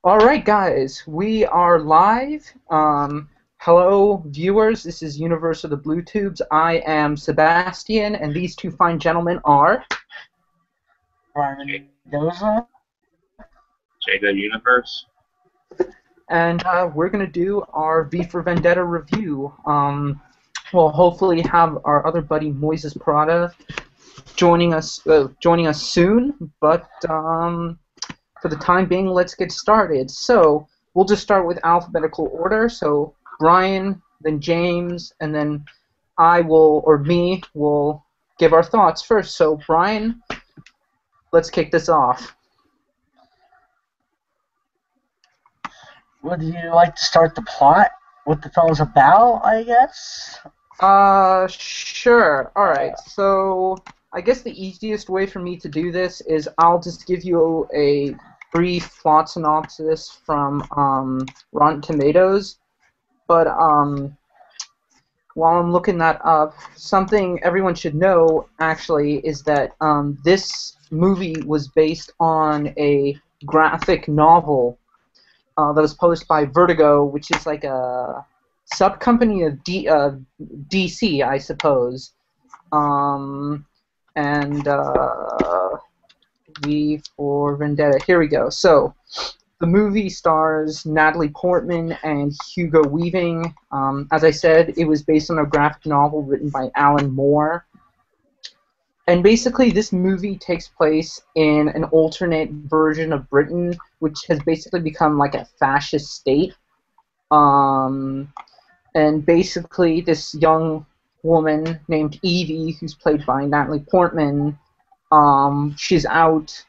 Alright guys, we are live. Hello viewers, this is Universe of the BlueTubes. I am Sebastian, and these two fine gentlemen are... Mendoza. JWUniverse. And we're going to do our V for Vendetta review. We'll hopefully have our other buddy Moises Parada joining us soon, but for the time being, let's get started. So, we'll just start with alphabetical order. So, Brian, then James, and then me will give our thoughts first. So, Brian, let's kick this off. Would you like to start the plot? What the film's about, I guess? Sure. Alright, so I guess the easiest way for me to do this is I'll just give you a brief plot synopsis from Rotten Tomatoes. But while I'm looking that up, something everyone should know, actually, is that this movie was based on a graphic novel that was published by Vertigo, which is like a sub-company of DC, I suppose. V for Vendetta. Here we go. So, the movie stars Natalie Portman and Hugo Weaving. As I said, it was based on a graphic novel written by Alan Moore. And basically, this movie takes place in an alternate version of Britain, which has basically become like a fascist state. And basically, this young woman named Evie, who's played by Natalie Portman, she's out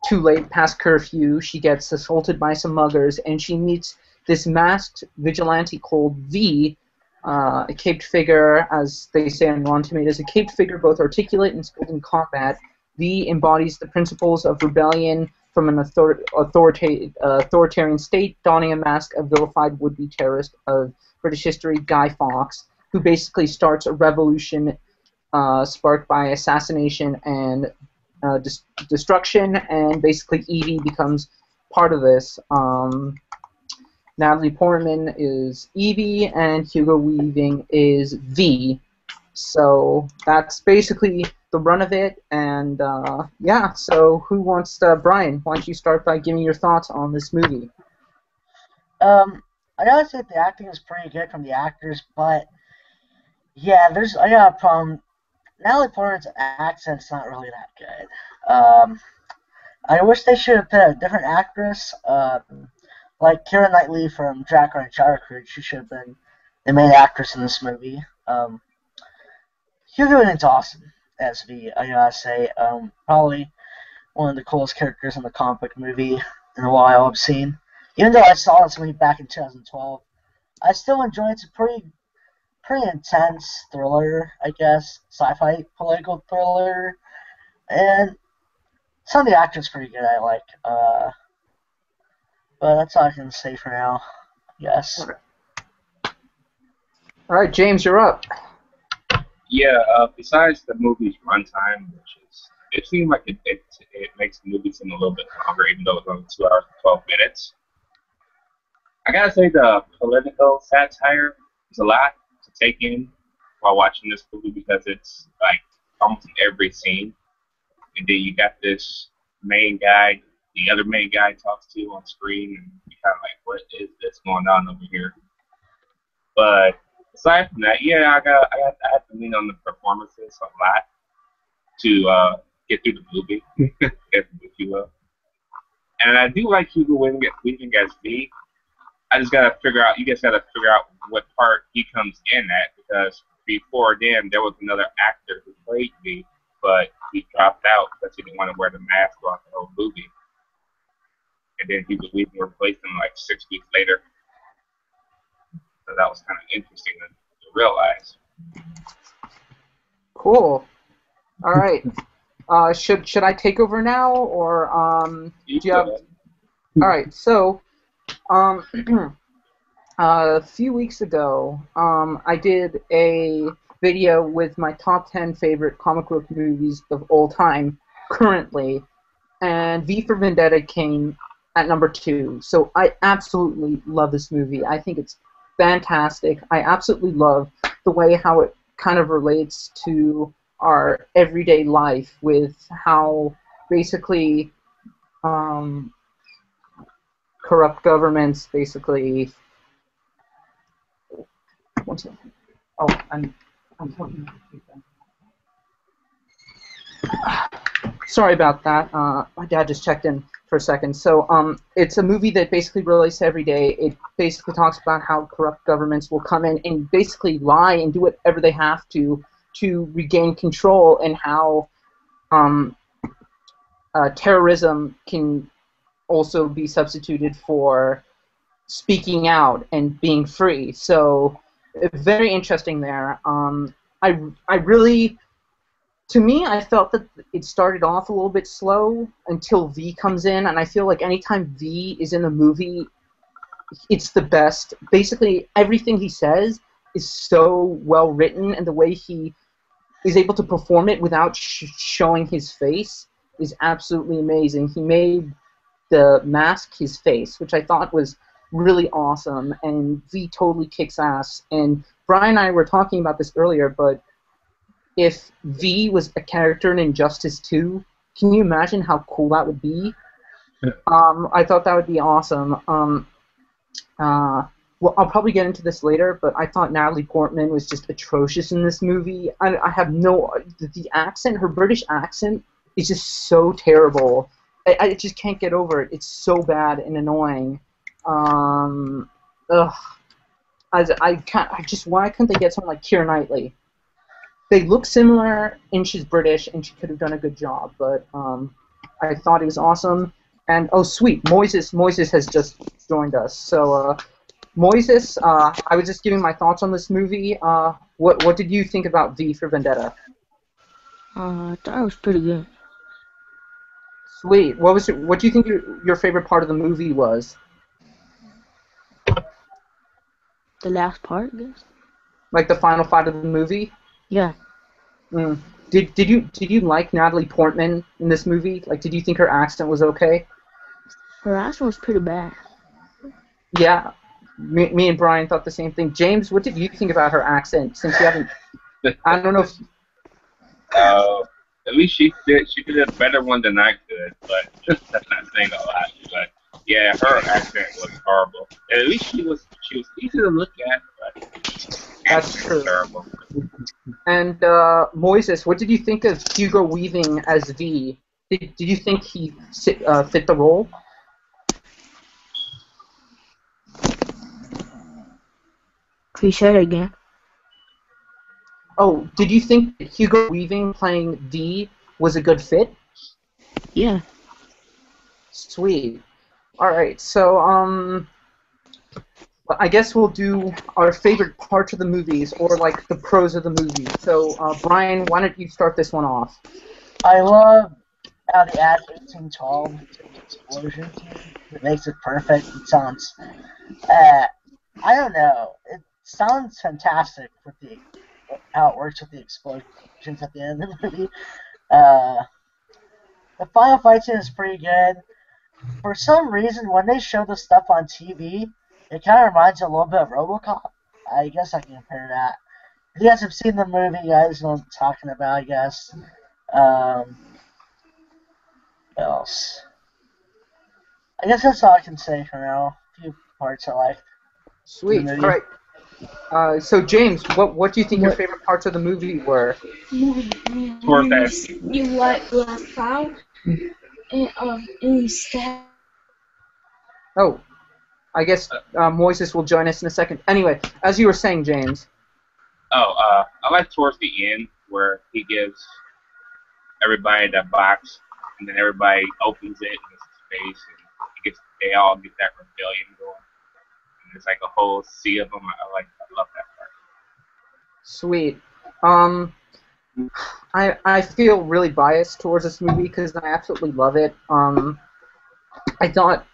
too late past curfew. She gets assaulted by some muggers, and she meets this masked vigilante called V, a caped figure, as they say on Rotten Tomatoes, a caped figure both articulate and skilled in combat. V embodies the principles of rebellion from an authoritarian state, donning a mask of vilified would-be terrorist of British history, Guy Fawkes, who basically starts a revolution sparked by assassination and destruction, and basically Evie becomes part of this. Natalie Portman is Evie, and Hugo Weaving is V. So that's basically the run of it, and yeah, so who wants to... Brian, why don't you start by giving your thoughts on this movie? I gotta say the acting is pretty good from the actors, but yeah, I got a problem. Natalie Portman's accent's not really that good. I wish they should have picked a different actress, like Keira Knightley from Jack Ryan Recruit. She should have been the main actress in this movie. Hugo Weaving's awesome as V, I gotta say. Probably one of the coolest characters in the comic book movie in a while I've seen. Even though I saw this movie back in 2012, I still enjoy it. It's a pretty intense thriller, I guess, sci-fi political thriller, and some of the actors pretty good. I like, but that's all I can say for now. Yes. All right, James, you're up. Yeah. Besides the movie's runtime, it seemed like it makes the movie seem a little bit longer, even though it's only 2 hours and 12 minutes. I gotta say the political satire is a lot to take in while watching this movie, because it's like almost in every scene. And then you got this main guy, the other main guy talks to you on screen, and you're kind of like, what is this going on over here? But aside from that, yeah, I had to lean on the performances a lot to get through the movie, if you will. And I do like Hugo Weaving as V. I just gotta figure out. You guys gotta figure out what part he comes in at, because before then there was another actor who played V, but he dropped out because he didn't want to wear the mask throughout the whole movie. And then Hugo Weaving replaced him like 6 weeks later. So that was kind of interesting to realize. Cool. All right. Should I take over now, or do you have? All right. So, a few weeks ago, I did a video with my top 10 favorite comic book movies of all time, currently, and V for Vendetta came at number 2. So I absolutely love this movie. I think it's fantastic. I absolutely love the way how it kind of relates to our everyday life with how basically corrupt governments basically. One second. Oh, I'm talking. Sorry about that. My dad just checked in for a second. So, it's a movie that basically relates to every day. It basically talks about how corrupt governments will come in and basically lie and do whatever they have to regain control, and how terrorism can also be substituted for speaking out and being free. So, very interesting there. I really. To me, I felt that it started off a little bit slow until V comes in, and I feel like anytime V is in the movie, it's the best. Basically, everything he says is so well written, and the way he is able to perform it without showing his face is absolutely amazing. He made the mask his face, which I thought was really awesome, and V totally kicks ass. And Brian and I were talking about this earlier, but if V was a character in Injustice 2, can you imagine how cool that would be? I thought that would be awesome. Well, I'll probably get into this later, but I thought Natalie Portman was just atrocious in this movie. I have no... The accent, her British accent, is just so terrible. I just can't get over it. It's so bad and annoying. Ugh. I can't... Why couldn't they get someone like Keira Knightley? They look similar, and she's British, and she could have done a good job, but I thought it was awesome. And, oh, sweet, Moises has just joined us. So, Moises, I was just giving my thoughts on this movie. What did you think about V for Vendetta? I thought it was pretty good. Sweet. What do you think your favorite part of the movie was? The last part, I guess. Like the final fight of the movie? Yeah. Did you like Natalie Portman in this movie? Like, did you think her accent was okay? Her accent was pretty bad. Yeah. Me and Brian thought the same thing. James, what did you think about her accent? Since you haven't, I don't know if. At least she did a better one than I could, but that's not saying a lot. But yeah, her accent was horrible. At least she was easy to look at, but that's true. Terrible. And Moises, what did you think of Hugo Weaving as V? Did you think he fit the role? Can you say it again? Oh, did you think that Hugo Weaving playing V was a good fit? Yeah. Sweet. All right, so I guess we'll do our favorite parts of the movies, or like the pros of the movie. So, Brian, why don't you start this one off? I love how they add 1812 to the explosion. It makes it perfect. It sounds, I don't know. It sounds fantastic with how it works with the explosions at the end of the movie. The final fight scene is pretty good. For some reason, when they show the stuff on TV, it kind of reminds you a little bit of RoboCop. I guess I can compare that. If you guys have seen the movie, you guys know what I'm talking about, I guess. What else? I guess that's all I can say for now. A few parts I like. Sweet. All right. So James, what do you think your favorite parts of the movie were? You like last round and stuff. Oh, I guess Moises will join us in a second. Anyway, as you were saying, James. I like towards the end where he gives everybody that box, and then everybody opens it in his face, and they all get that rebellion going. And it's like a whole sea of them. I love that part. Sweet. I feel really biased towards this movie because I absolutely love it. I thought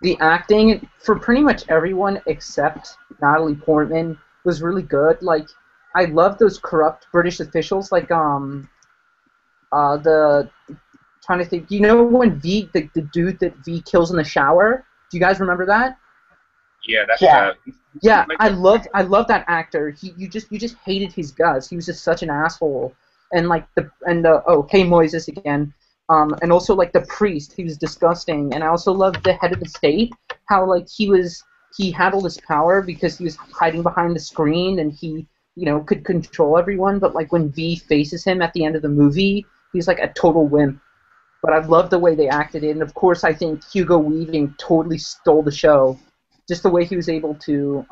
the acting for pretty much everyone except Natalie Portman was really good. Like, I love those corrupt British officials, like the trying to think. You know when V, the dude that V kills in the shower? Do you guys remember that? Yeah, that's Yeah. Yeah, like I love that actor. You just hated his guts. He was just such an asshole. And like hey Moises again. And also like the priest, he was disgusting. And I also loved the head of the state, how like he had all this power because he was hiding behind the screen and he could control everyone. But like when V faces him at the end of the movie, he's like a total wimp. But I love the way they acted it, and of course I think Hugo Weaving totally stole the show. Just the way he was able to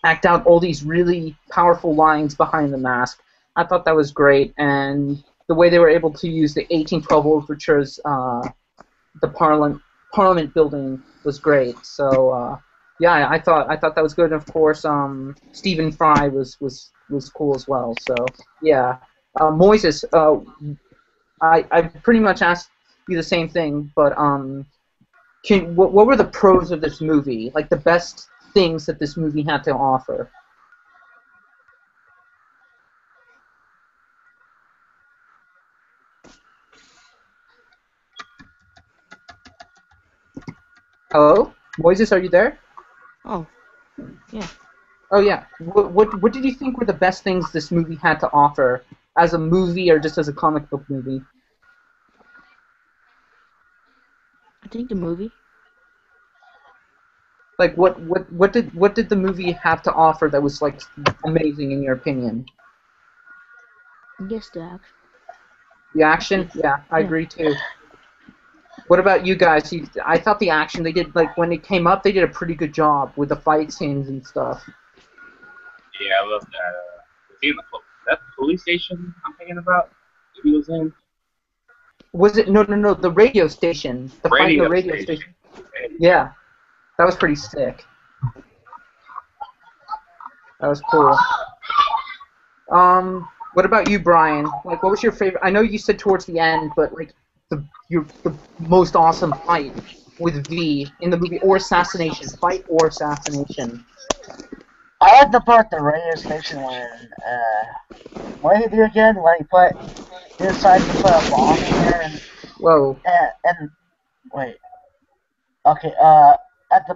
act out all these really powerful lines behind the mask. I thought that was great, and the way they were able to use the 1812 overtures, the Parliament building was great. So yeah, I thought that was good. And of course, Stephen Fry was cool as well. So yeah, Moises, I pretty much asked you the same thing, but what were the pros of this movie? Like the best things that this movie had to offer? Hello? Moises, are you there? Oh, yeah. Oh yeah. What did you think were the best things this movie had to offer as a movie or just as a comic book movie? I think the movie. Like what did the movie have to offer that was like amazing in your opinion? I guess the action. The action? Yeah, I agree too. What about you guys? I thought the action they did, like when it came up, they did a pretty good job with the fight scenes and stuff. Yeah, I love that. Was he in that police station I'm thinking about? That he was in? Was it no the radio station? The fight in the radio station. Yeah, that was pretty sick. That was cool. What about you, Brian? Like, what was your favorite? I know you said towards the end, but like the most awesome fight with V in the movie, or assassination, fight or assassination. I like the part at the radio station when, what did he do again? When he decided to put a bomb in there Whoa. and wait. Okay, at the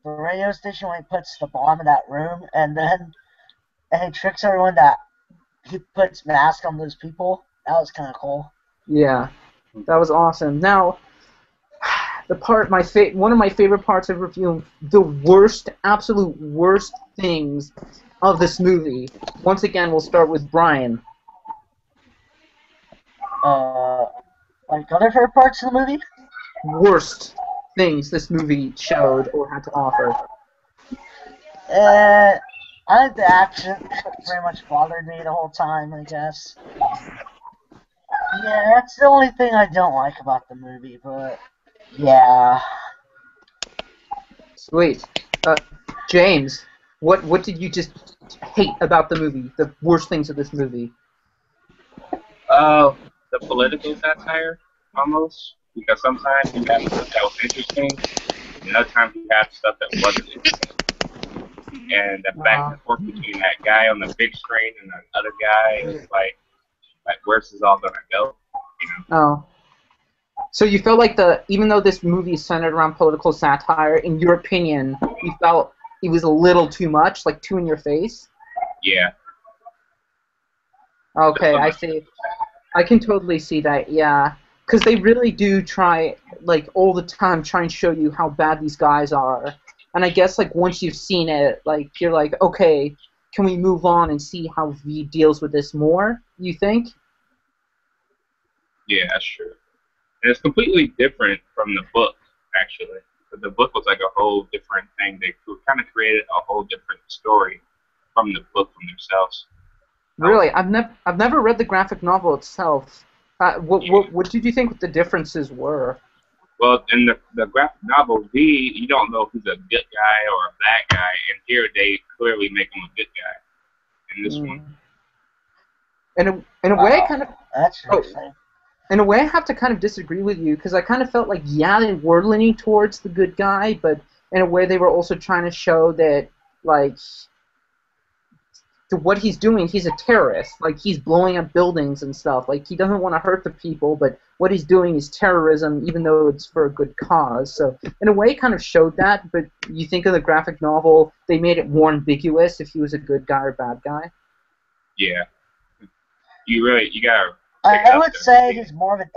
radio station when he puts the bomb in that room and he tricks everyone that he puts masks on those people. That was kind of cool. Yeah, that was awesome. Now, one of my favorite parts of reviewing the absolute worst things of this movie. Once again, we'll start with Brian. Like other favorite parts of the movie? Worst things this movie showed or had to offer. I think the action pretty much bothered me the whole time, I guess. Yeah, that's the only thing I don't like about the movie, but yeah. Sweet. James, what did you just hate about the movie? The worst things of this movie? The political satire, almost. Because sometimes you have stuff that was interesting, and other times you have stuff that wasn't interesting. And the back and forth between that guy on the big screen and the other guy is like where's this all gonna go? Oh. So you felt like even though this movie is centered around political satire, in your opinion, you felt it was a little too much, like too in your face? Yeah. Okay, I see. I can totally see that, yeah. Because they really do try, like, all the time, try and show you how bad these guys are. And I guess, like, once you've seen it, like, you're like, okay, can we move on and see how V deals with this more, you think? Yeah, that's true. And it's completely different from the book, actually. The book was like a whole different thing. They kind of created a whole different story from the book from themselves. Really? I've never read the graphic novel itself. What did you think the differences were? Well, in the graphic novel, V, you don't know if he's a good guy or a bad guy. And here they clearly make him a good guy in this one. In a way, I kind of... That's interesting. In a way, I have to kind of disagree with you, because I kind of felt like, yeah, they were leaning towards the good guy, but in a way they were also trying to show that, like, what he's doing, he's a terrorist. Like, he's blowing up buildings and stuff. Like, he doesn't want to hurt the people, but what he's doing is terrorism, even though it's for a good cause. So in a way, it kind of showed that. But you think of the graphic novel, they made it more ambiguous if he was a good guy or bad guy. Yeah. You gotta. I would say he's more of an.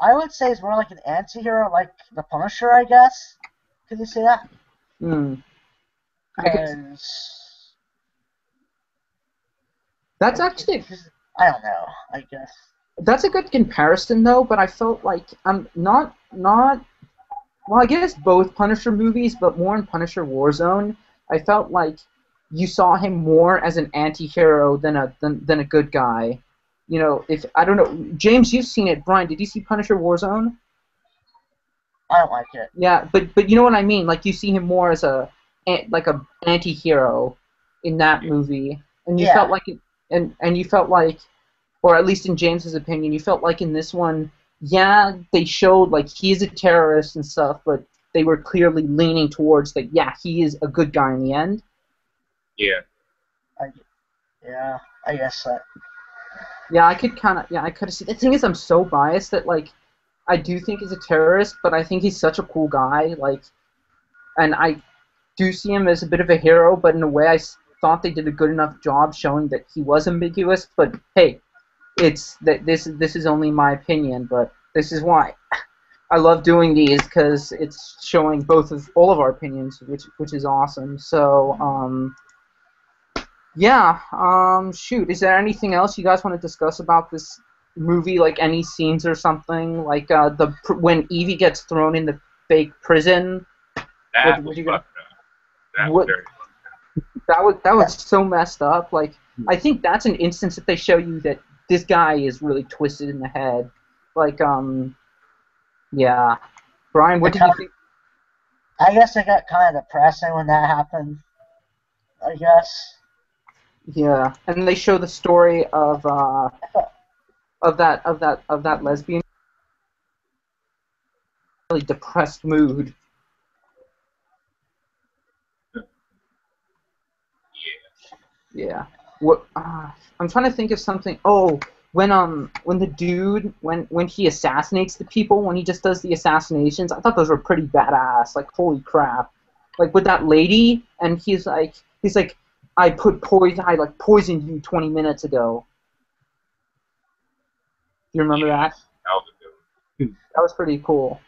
I would say he's more like an anti-hero, like the Punisher, I guess. Can you say that? Hmm. That's actually. I don't know. I guess. That's a good comparison, though. But I felt like not. Well, I guess both Punisher movies, but more in Punisher Warzone, I felt like you saw him more as an anti-hero than a good guy. You know, if I don't know, James, you've seen it. Brian, did you see Punisher Warzone? I don't like it. Yeah, but you know what I mean. Like you see him more as a anti-hero in that movie, and you felt like and you felt like, or at least in James's opinion, you felt like in this one, yeah, they showed like he's a terrorist and stuff, but they were clearly leaning towards that. Yeah, he is a good guy in the end. Yeah. I guess so. Yeah, I could have seen. The thing is, I'm so biased that like, I do think he's a terrorist, but I think he's such a cool guy. Like, and I do see him as a bit of a hero, but in a way, I thought they did a good enough job showing that he was ambiguous. But hey, it's that this is only my opinion, but this is why I love doing these because it's showing all of our opinions, which is awesome. So yeah, shoot, is there anything else you guys want to discuss about this movie? Like any scenes or something? Like when Evie gets thrown in the fake prison. That was fucked up. That was so messed up. Like I think that's an instance that they show you that this guy is really twisted in the head. Like yeah, Brian, what did you think? I guess it got kind of depressing when that happened. I guess. Yeah, and they show the story of that lesbian, really depressed mood. Yeah. What? I'm trying to think of something. Oh, when the dude when he assassinates the people, when he just does the assassinations, I thought those were pretty badass. Like holy crap! Like with that lady, and he's like. I poisoned you 20 minutes ago. Do you remember that? That was pretty cool.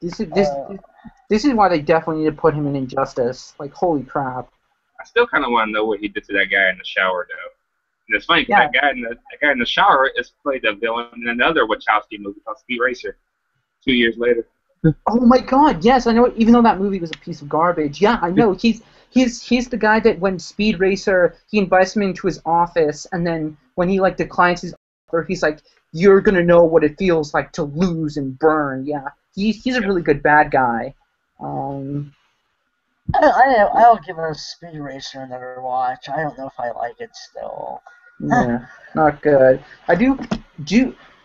This is why they definitely need to put him in Injustice. Like holy crap. I still kind of want to know what he did to that guy in the shower, though. And it's funny because that guy in the shower is played the villain in another Wachowski movie called Speed Racer. 2 years later. Oh my God! Yes, I know it. Even though that movie was a piece of garbage, yeah, I know he's the guy that when Speed Racer he invites him into his office, and then when he like declines his offer, he's like, "You're gonna know what it feels like to lose and burn." Yeah, he's a really good bad guy. I'll give it a Speed Racer another watch. I don't know if I like it still. Yeah, not good.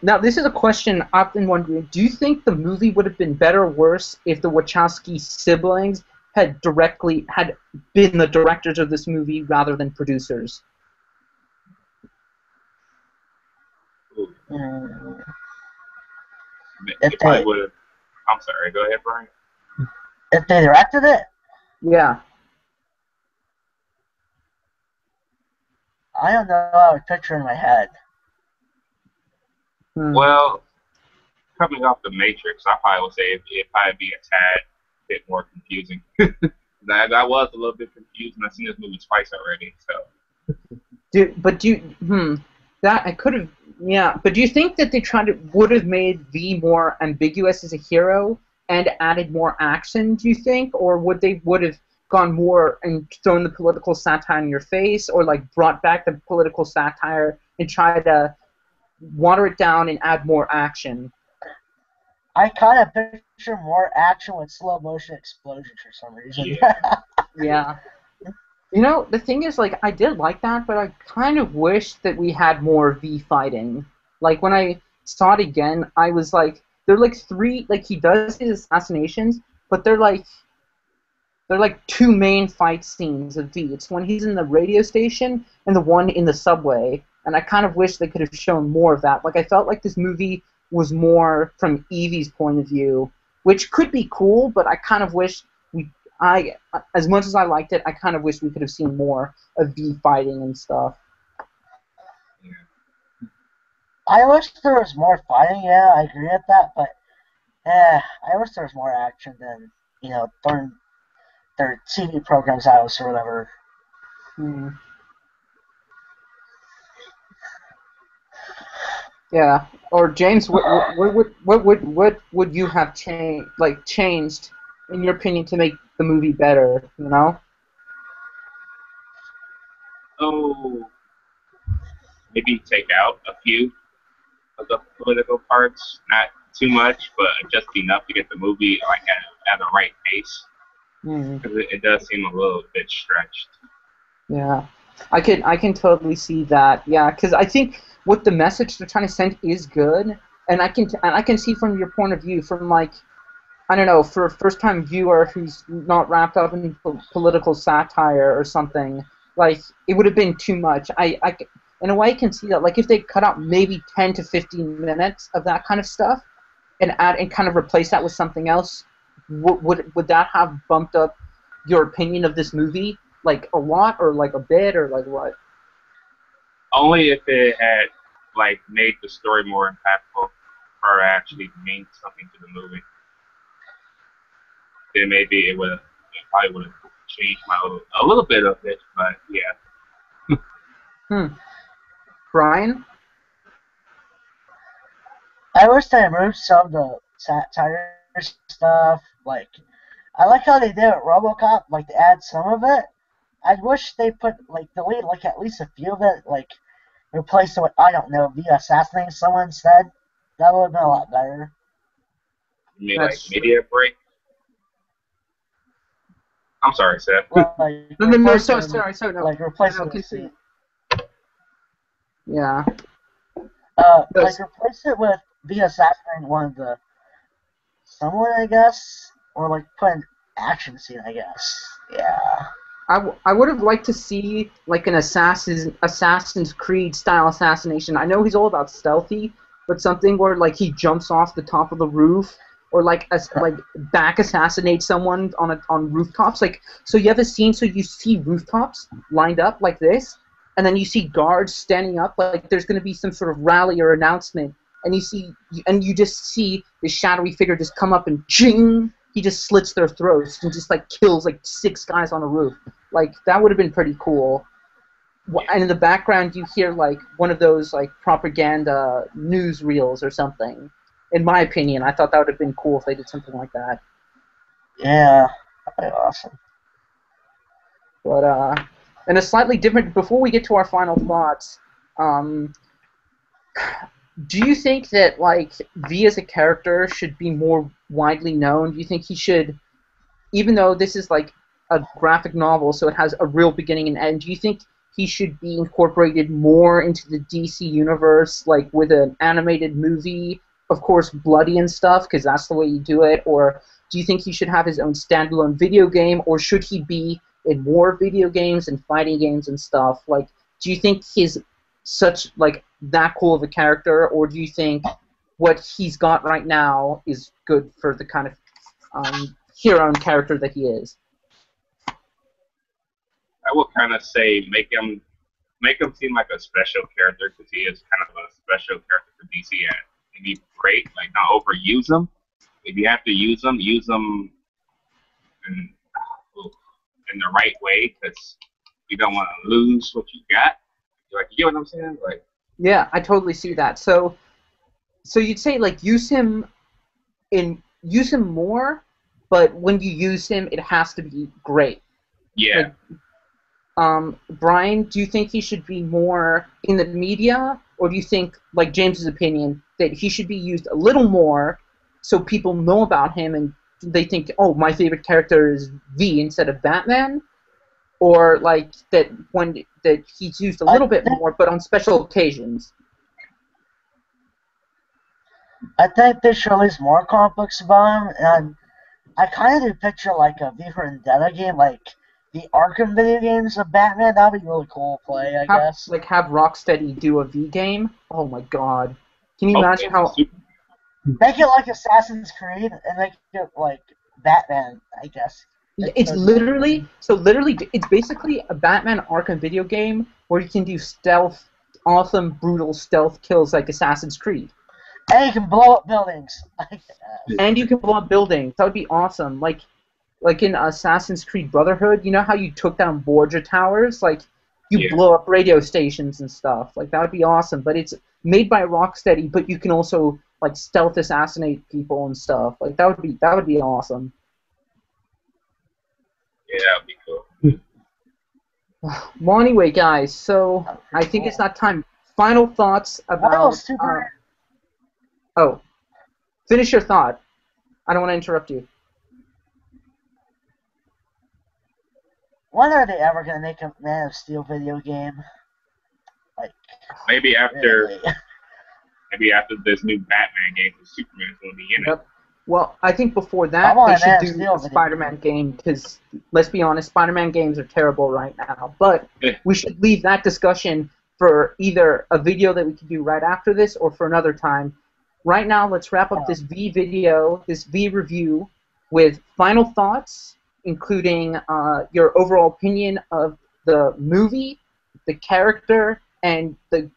Now, this is a question I've been wondering. Do you think the movie would have been better or worse if the Wachowski siblings had been the directors of this movie rather than producers? It probably would have. I'm sorry. Go ahead, Brian. If they directed it? Yeah. I don't know. I would picture in my head. Well, coming off the Matrix, I probably would say it'd probably be a tad bit more confusing. I was a little bit confused, and I've seen this movie twice already. So. That I could have. Yeah, but do you think that they would have made V more ambiguous as a hero and added more action? Do you think, or would have gone more and thrown the political satire in your face, or like brought back the political satire and try to water it down and add more action? I kind of picture more action with slow motion explosions for some reason. Yeah. Yeah. You know, the thing is, like, I did like that, but I kind of wish that we had more V fighting. Like, when I saw it again, I was like, they're like three, like, he does his assassinations, but they're like two main fight scenes of V. It's when he's in the radio station and the one in the subway. and I kind of wish they could have shown more of that. Like, I felt like this movie was more from Evie's point of view, which could be cool, but I kind of wish as much as I liked it, I kind of wish we could have seen more of V fighting and stuff. I wish there was more fighting, yeah, I agree with that, but I wish there was more action than, throwing their TV programs out or whatever. Yeah. Or James, what would you have changed in your opinion to make the movie better? You know? Oh, maybe take out a few of the political parts, not too much, but just enough to get the movie like at the right pace. Because it does seem a little bit stretched. Yeah, I can totally see that. Yeah, because I think what the message they're trying to send is good, and I can see from your point of view, from like, I don't know, for a first-time viewer who's not wrapped up in political satire or something, like, it would have been too much. In a way, I can see that. Like, if they cut out maybe 10 to 15 minutes of that kind of stuff, and kind of replace that with something else, would that have bumped up your opinion of this movie, like, a lot, or like a bit, or like what? Only if it had like made the story more impactful, or actually mean something to the movie. Then maybe it probably would have changed a little bit of it, but yeah. Brian? I wish they removed some of the satire stuff. Like, I like how they did it with RoboCop, like, to add some of it. I wish they delete, like, at least a few of it, like, replace it with, I don't know, via assassinating someone instead. That would have been a lot better. You mean like media break? I'm sorry, Seth. Like, No, sorry, no. Like, replace it with scene. Yeah. Like, replace it with via assassinating one of someone, I guess, or like put an action scene, I guess. Yeah. I would have liked to see like an Assassin's Creed style assassination. I know he's all about stealthy, but something where like he jumps off the top of the roof, or like back assassinate someone on rooftops. Like, so you have a scene so you see rooftops lined up like this, and then you see guards standing up like there's going to be some sort of rally or announcement, and you just see this shadowy figure just come up and ching. He just slits their throats and just like kills like 6 guys on a roof. Like, that would have been pretty cool. And in the background you hear like one of those like propaganda newsreels or something. In my opinion, I thought that would have been cool if they did something like that. Yeah, that'd be awesome. But in a slightly different, before we get to our final thoughts, do you think that like V as a character should be more widely known? Do you think he should, even though this is like a graphic novel, so it has a real beginning and end, do you think he should be incorporated more into the DC universe, like with an animated movie, of course bloody and stuff, because that's the way you do it? Or do you think he should have his own standalone video game, or should he be in more video games and fighting games and stuff? Like, do you think he's such like that cool of a character, or do you think what he's got right now is good for the kind of hero and character that he is? I would kind of say make him seem like a special character, because he is kind of a special character for DC, and be great. Like, not overuse him. If you have to use him in the right way, because you don't want to lose what you got. Like, you get what I'm saying? Like, yeah, I totally see that. So you'd say like use him more, but when you use him, it has to be great. Yeah. Like, Brian, do you think he should be more in the media, or do you think, like James's opinion, that he should be used a little more so people know about him and they think, oh, my favorite character is V instead of Batman? Or like that he's used a little bit more, but on special occasions? I think they should release more comic books about him, and I kind of do picture like a V for Vendetta game, like the Arkham video games of Batman. That'd be really cool to play, I guess. Have Rocksteady do a V game. Oh my God! Can you imagine Okay, how? super. Make it like Assassin's Creed and make it like Batman, I guess. It's literally it's basically a Batman Arkham video game where you can do stealth, awesome, brutal stealth kills like Assassin's Creed. And you can blow up buildings. And you can blow up buildings. That would be awesome. Like in Assassin's Creed Brotherhood, you know how you took down Borgia towers? Like you blow up radio stations and stuff. Like that would be awesome. But it's made by Rocksteady, but you can also like stealth assassinate people and stuff. Like that would be awesome. Yeah, that would be cool. Well, anyway, guys, so I think it's that time. Final thoughts about. Oh, finish your thought. I don't want to interrupt you. When are they ever gonna make a Man of Steel video game? Like maybe after really? maybe after this new Batman game, Superman's gonna be in it. Yep. Well, I think before that they should do a Spider-Man game because let's be honest, Spider-Man games are terrible right now. But we should leave that discussion for either a video that we can do right after this or for another time. Right now, let's wrap up this V video, this V review, with final thoughts, including your overall opinion of the movie, the character, and the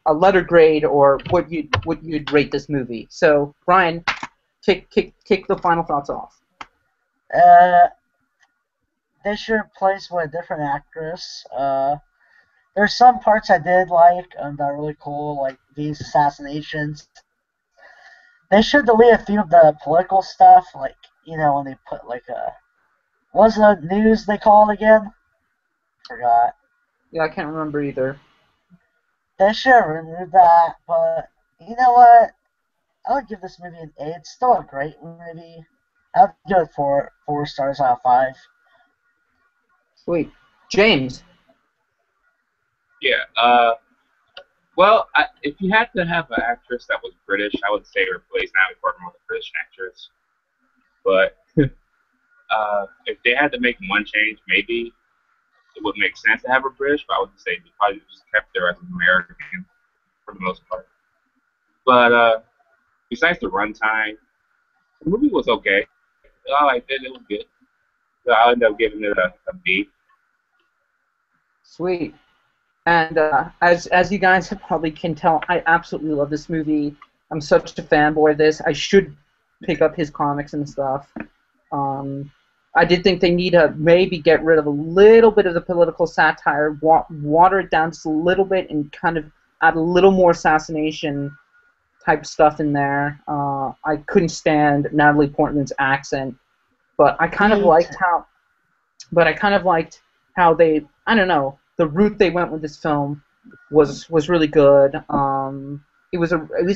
a letter grade or what you'd rate this movie. So, Brian, kick the final thoughts off. They should replace with a different actress. There's some parts I did like that are really cool, like these assassinations. They should delete a few of the political stuff, like, you know, when they put, like, what's the news they call it again? Forgot. Yeah, I can't remember either. They should have removed that, but, you know what? I would give this movie an 8. It's still a great movie. I would give it 4 stars out of 5. Sweet. James? Yeah, well, if you had to have an actress that was British, I would say replace Natalie Portman with a British actress. But if they had to make one change, maybe it would make sense to have her British, but I would say they probably just kept her as an American for the most part. But besides the runtime, the movie was okay. I liked it. It was good. So I ended up giving it a B. Sweet. And as you guys probably can tell, I absolutely love this movie. I'm such a fanboy of this. I should pick up his comics and stuff. I did think they need to maybe get rid of a little bit of the political satire, water it down just a little bit, and kind of add a little more assassination type stuff in there. I couldn't stand Natalie Portman's accent, but I kind of liked how they, I don't know, the route they went with this film was really good. It was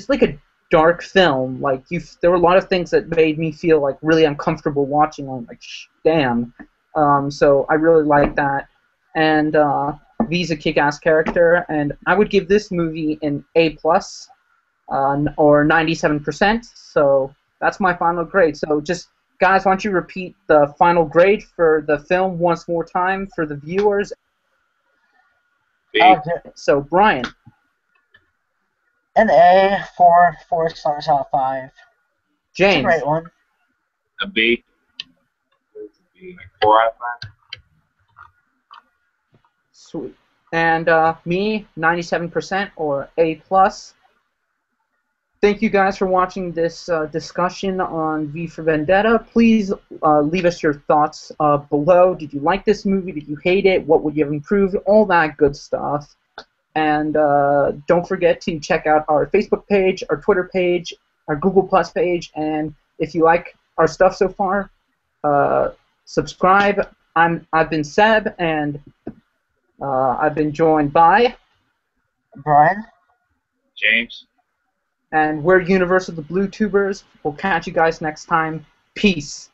like a dark film. Like there were a lot of things that made me feel like really uncomfortable watching. I'm like, damn. So I really liked that. And V's a kick-ass character, and I would give this movie an A+, or 97%. So that's my final grade. So just guys, why don't you repeat the final grade for the film once more time for the viewers? So, Brian. An A, 4 stars out of 5. James. It's a great one. A B. Like 4 out of 5. Sweet. And me, 97% or A+. Thank you guys for watching this discussion on V for Vendetta. Please leave us your thoughts below. Did you like this movie? Did you hate it? What would you have improved? All that good stuff. And don't forget to check out our Facebook page, our Twitter page, our Google Plus page. And if you like our stuff so far, subscribe. I've been Seb, and I've been joined by Brian, James. And we're Universe of the Blue Tubers. We'll catch you guys next time. Peace.